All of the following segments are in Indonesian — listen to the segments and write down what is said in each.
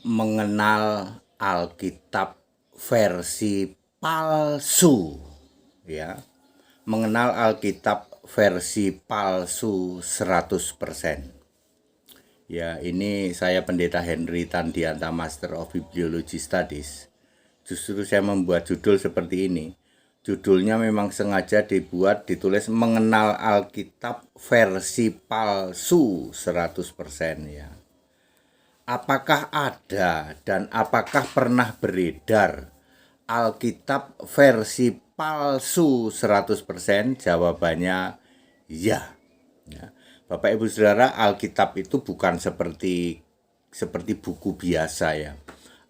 mengenal Alkitab versi palsu, ya. Mengenal Alkitab versi palsu 100%. Ya, ini saya Pendeta Henry Tandianta, Master of Bibliology Studies. Justru saya membuat judul seperti ini. Judulnya memang sengaja ditulis mengenal Alkitab versi palsu 100%, ya. Apakah ada dan apakah pernah beredar Alkitab versi palsu 100%? Jawabannya ya. Bapak Ibu Saudara, Alkitab itu bukan seperti buku biasa, ya.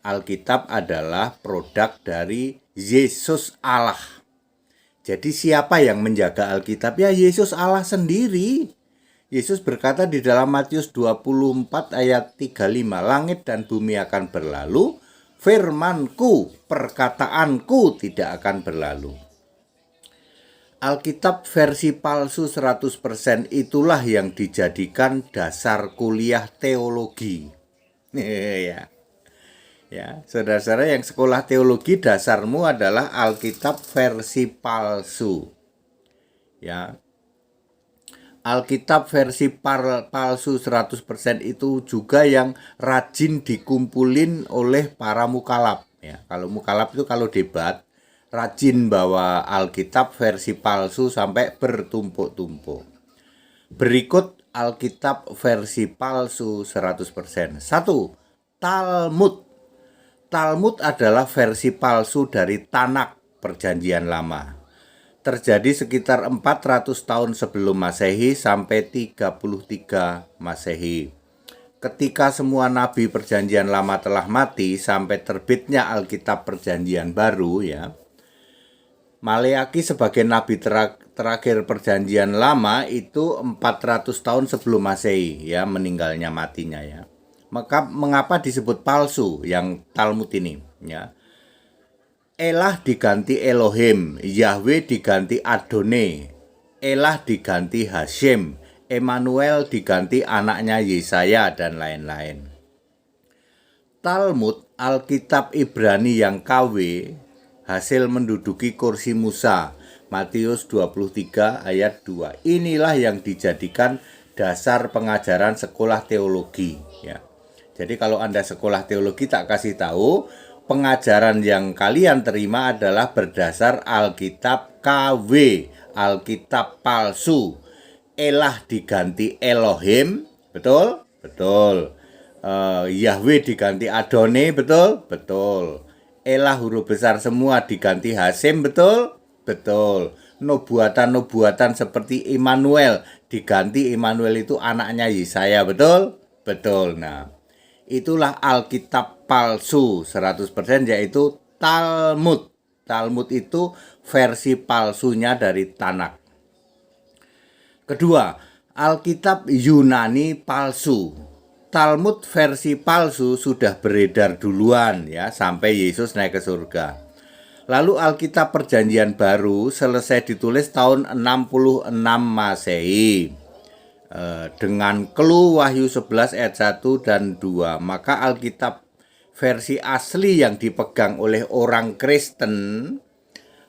Alkitab adalah produk dari Yesus Allah. Jadi siapa yang menjaga Alkitab? Ya, Yesus Allah sendiri. Yesus berkata di dalam Matius 24 ayat 35, langit dan bumi akan berlalu, firmanku, perkataanku tidak akan berlalu. Alkitab versi palsu 100% itulah yang dijadikan dasar kuliah teologi. Ya, saudara-saudara yang sekolah teologi, dasarmu adalah Alkitab versi palsu. Ya. Alkitab versi palsu 100% itu juga yang rajin dikumpulin oleh para mukalaf, ya. Kalau mukalaf itu kalau debat rajin bawa Alkitab versi palsu sampai bertumpuk-tumpuk. Berikut Alkitab versi palsu 100%. 1. Talmud. Talmud adalah versi palsu dari Tanakh Perjanjian Lama. Terjadi sekitar 400 tahun sebelum Masehi sampai 33 Masehi. Ketika semua nabi Perjanjian Lama telah mati sampai terbitnya Alkitab Perjanjian Baru, ya. Maleaki sebagai nabi terakhir Perjanjian Lama itu 400 tahun sebelum Masehi, ya, meninggalnya, matinya, ya. Maka mengapa disebut palsu yang Talmud ini, ya? Elah diganti Elohim, Yahweh diganti Adonai, Elah diganti Hashem, Emmanuel diganti anaknya Yesaya, dan lain-lain. Talmud, Alkitab Ibrani yang KW, hasil menduduki kursi Musa, Matius 23 ayat 2. Inilah yang dijadikan dasar pengajaran sekolah teologi, ya. Jadi kalau Anda sekolah teologi, tak kasih tahu, pengajaran yang kalian terima adalah berdasar Alkitab KW, Alkitab palsu. Elah diganti Elohim, betul? Betul. Yahweh diganti Adonai, betul? Betul. Elah huruf besar semua diganti Hashem, betul? Betul. Nubuatan-nubuatan seperti Immanuel diganti Immanuel itu anaknya Yesaya, betul? Betul. Nah, itulah Alkitab palsu 100%, yaitu Talmud. Talmud itu versi palsunya dari Tanakh. Kedua, Alkitab Yunani palsu. Talmud versi palsu sudah beredar duluan, ya, sampai Yesus naik ke surga. Lalu Alkitab Perjanjian Baru selesai ditulis tahun 66 Masehi. Dengan clue Wahyu 11 ayat 1 dan 2. Maka Alkitab versi asli yang dipegang oleh orang Kristen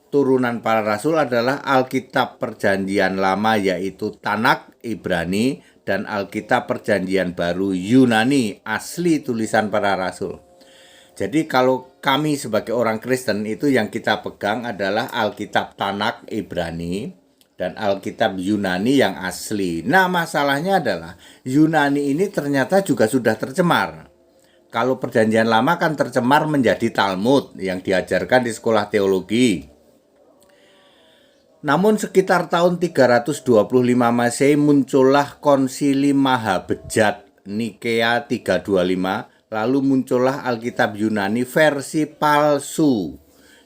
turunan para rasul adalah Alkitab Perjanjian Lama, yaitu Tanakh Ibrani, dan Alkitab Perjanjian Baru Yunani, asli tulisan para rasul. Jadi kalau kami sebagai orang Kristen itu yang kita pegang adalah Alkitab Tanakh Ibrani dan Alkitab Yunani yang asli. Nah, masalahnya adalah Yunani ini ternyata juga sudah tercemar. Kalau Perjanjian Lama kan tercemar menjadi Talmud yang diajarkan di sekolah teologi. Namun sekitar tahun 325 Masehi muncullah Konsili Mahabejat Nikea 325, lalu muncullah Alkitab Yunani versi palsu.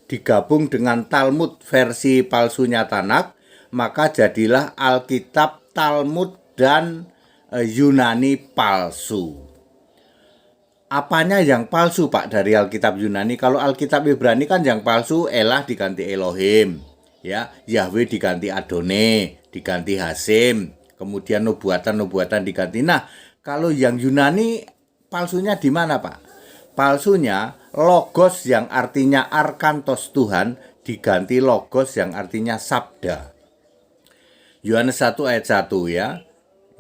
Digabung dengan Talmud versi palsunya Tanakh, maka jadilah Alkitab Talmud dan Yunani palsu. Apanya yang palsu, Pak, dari Alkitab Yunani? Kalau Alkitab Ibrani kan yang palsu Elah diganti Elohim, ya, Yahweh diganti Adonai, diganti Hashem, kemudian nubuatan diganti. Nah, kalau yang Yunani palsunya di mana, Pak? Palsunya logos yang artinya arkantos Tuhan diganti logos yang artinya sabda. Yohanes 1 ayat 1 ya.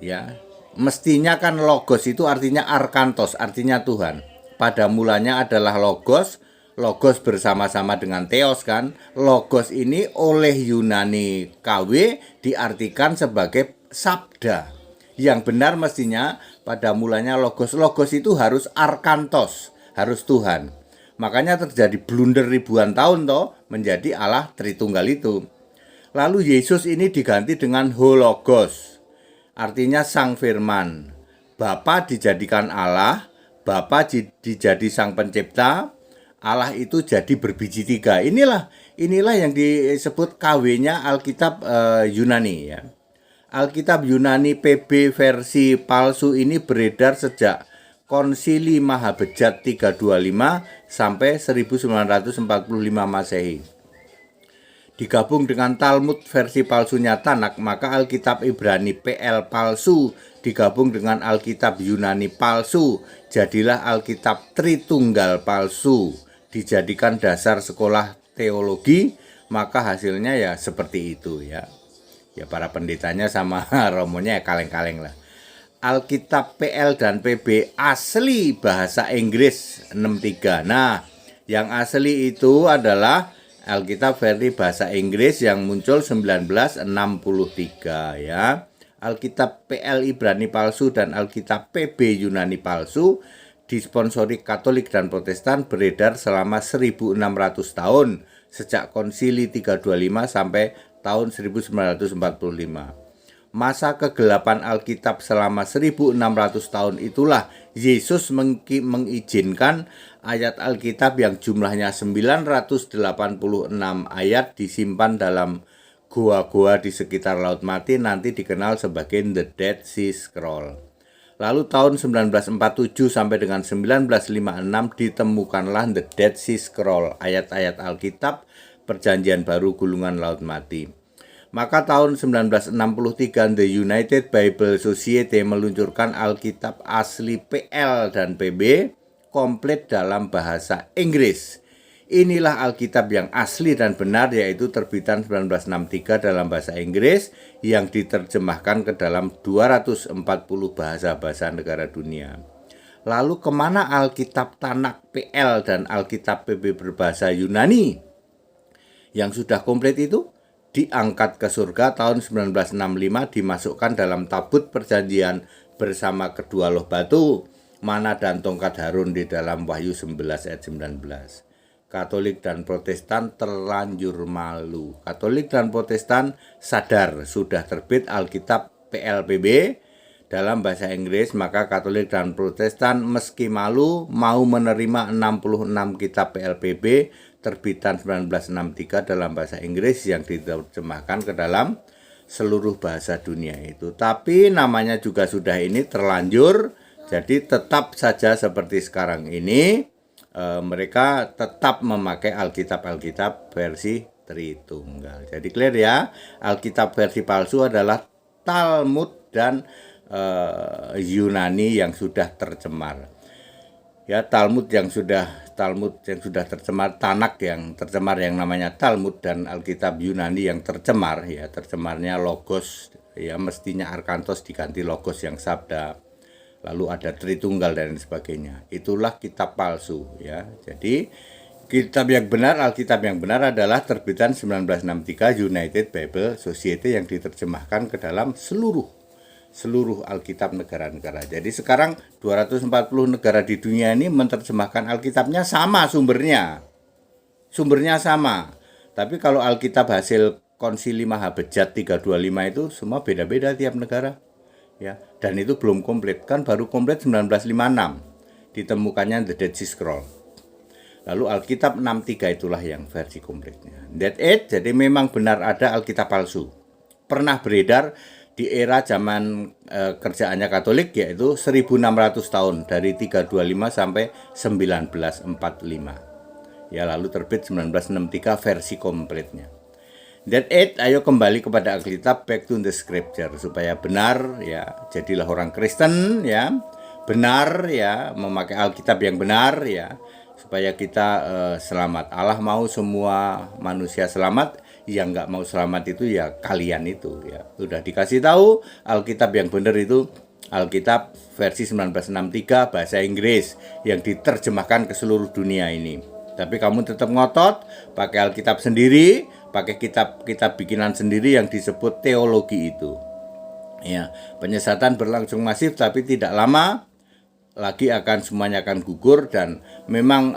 Ya. Mestinya kan logos itu artinya arkantos, artinya Tuhan. Pada mulanya adalah logos, logos bersama-sama dengan theos kan. Logos ini oleh Yunani KW diartikan sebagai sabda. Yang benar mestinya pada mulanya logos. Logos itu harus arkantos, harus Tuhan. Makanya terjadi blunder ribuan tahun toh menjadi Allah Tritunggal itu. Lalu Yesus ini diganti dengan hologos, artinya sang firman. Bapa dijadikan Allah, Bapa dijadi sang pencipta, Allah itu jadi berbiji tiga. Inilah yang disebut KW-nya Alkitab Yunani ya. Alkitab Yunani PB versi palsu ini beredar sejak Konsili Mahabejat 325 sampai 1945 Masehi. Digabung dengan Talmud versi palsunya Tanak, maka Alkitab Ibrani PL palsu digabung dengan Alkitab Yunani palsu, jadilah Alkitab Tritunggal palsu. Dijadikan dasar sekolah teologi, maka hasilnya ya seperti itu ya. Ya para pendetanya sama romonya ya kaleng-kaleng lah. Alkitab PL dan PB asli bahasa Inggris 63. Nah, yang asli itu adalah Alkitab versi bahasa Inggris yang muncul 1963 ya. Alkitab PL Ibrani palsu dan Alkitab PB Yunani palsu disponsori Katolik dan Protestan beredar selama 1600 tahun sejak Konsili 325 sampai tahun 1945. Masa kegelapan Alkitab selama 1600 tahun itulah Yesus mengizinkan ayat Alkitab yang jumlahnya 986 ayat disimpan dalam goa-goa di sekitar Laut Mati, nanti dikenal sebagai The Dead Sea Scroll. Lalu tahun 1947 sampai dengan 1956 ditemukanlah The Dead Sea Scroll, ayat-ayat Alkitab Perjanjian Baru gulungan Laut Mati. Maka tahun 1963 The United Bible Society meluncurkan Alkitab asli PL dan PB komplit dalam bahasa Inggris. Inilah Alkitab yang asli dan benar, yaitu terbitan 1963 dalam bahasa Inggris yang diterjemahkan ke dalam 240 bahasa-bahasa negara dunia. Lalu kemana Alkitab Tanak PL dan Alkitab PB berbahasa Yunani yang sudah komplit itu? Diangkat ke surga tahun 1965, dimasukkan dalam tabut perjanjian bersama kedua loh batu, mana dan tongkat Harun di dalam Wahyu 11 ayat 19. Katolik dan Protestan terlanjur malu. Katolik dan Protestan sadar sudah terbit Alkitab PLPB dalam bahasa Inggris, maka Katolik dan Protestan meski malu mau menerima 66 kitab PLPB terbitan 1963 dalam bahasa Inggris yang diterjemahkan ke dalam seluruh bahasa dunia itu. Tapi namanya juga sudah ini terlanjur, jadi tetap saja seperti sekarang ini mereka tetap memakai Alkitab versi Tritunggal. Jadi clear ya, Alkitab versi palsu adalah Talmud dan Yunani yang sudah tercemar. Ya, Talmud yang sudah tercemar, Tanak yang tercemar yang namanya Talmud, dan Alkitab Yunani yang tercemar, ya tercemarnya logos, ya mestinya arkantos diganti logos yang sabda. Lalu ada Tritunggal dan sebagainya. Itulah kitab palsu ya. Jadi kitab yang benar, Alkitab yang benar adalah terbitan 1963 United Bible Society yang diterjemahkan ke dalam seluruh Alkitab negara-negara. Jadi sekarang 240 negara di dunia ini menerjemahkan Alkitabnya sama sumbernya. Sumbernya sama. Tapi kalau Alkitab hasil Konsili Mahabejat 325 itu semua beda-beda tiap negara. Ya, dan itu belum komplit. Kan baru komplit 1956. Ditemukannya The Dead Sea Scroll. Lalu Alkitab 63 itulah yang versi komplitnya. That's it. Jadi memang benar ada Alkitab palsu. Pernah beredar di era zaman kerjaannya Katolik, yaitu 1600 tahun dari 325 sampai 1945. Ya, lalu terbit 1963 versi komplitnya. That's it. Ayo kembali kepada Alkitab, back to the scripture supaya benar ya. Jadilah orang Kristen ya. benar ya, memakai Alkitab yang benar ya, supaya kita selamat. Allah mau semua manusia selamat, yang nggak mau selamat itu ya kalian itu ya. Udah dikasih tahu Alkitab yang benar itu Alkitab versi 1963 bahasa Inggris yang diterjemahkan ke seluruh dunia ini. Tapi kamu tetap ngotot pakai Alkitab sendiri, pakai kitab bikinan sendiri yang disebut teologi itu. Ya, penyesatan berlangsung masif tapi tidak lama lagi semuanya akan gugur, dan memang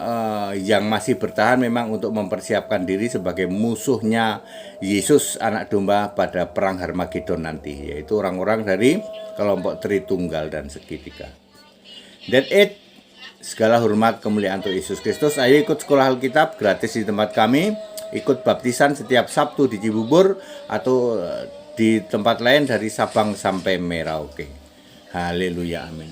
yang masih bertahan memang untuk mempersiapkan diri sebagai musuhnya Yesus anak domba pada perang Harmagedon nanti, yaitu orang-orang dari kelompok Tritunggal dan segitiga. That's it. Segala hormat kemuliaan untuk Yesus Kristus. Ayo ikut sekolah Alkitab gratis di tempat kami. Ikut baptisan setiap Sabtu di Cibubur atau di tempat lain dari Sabang sampai Merauke. Haleluya, amin.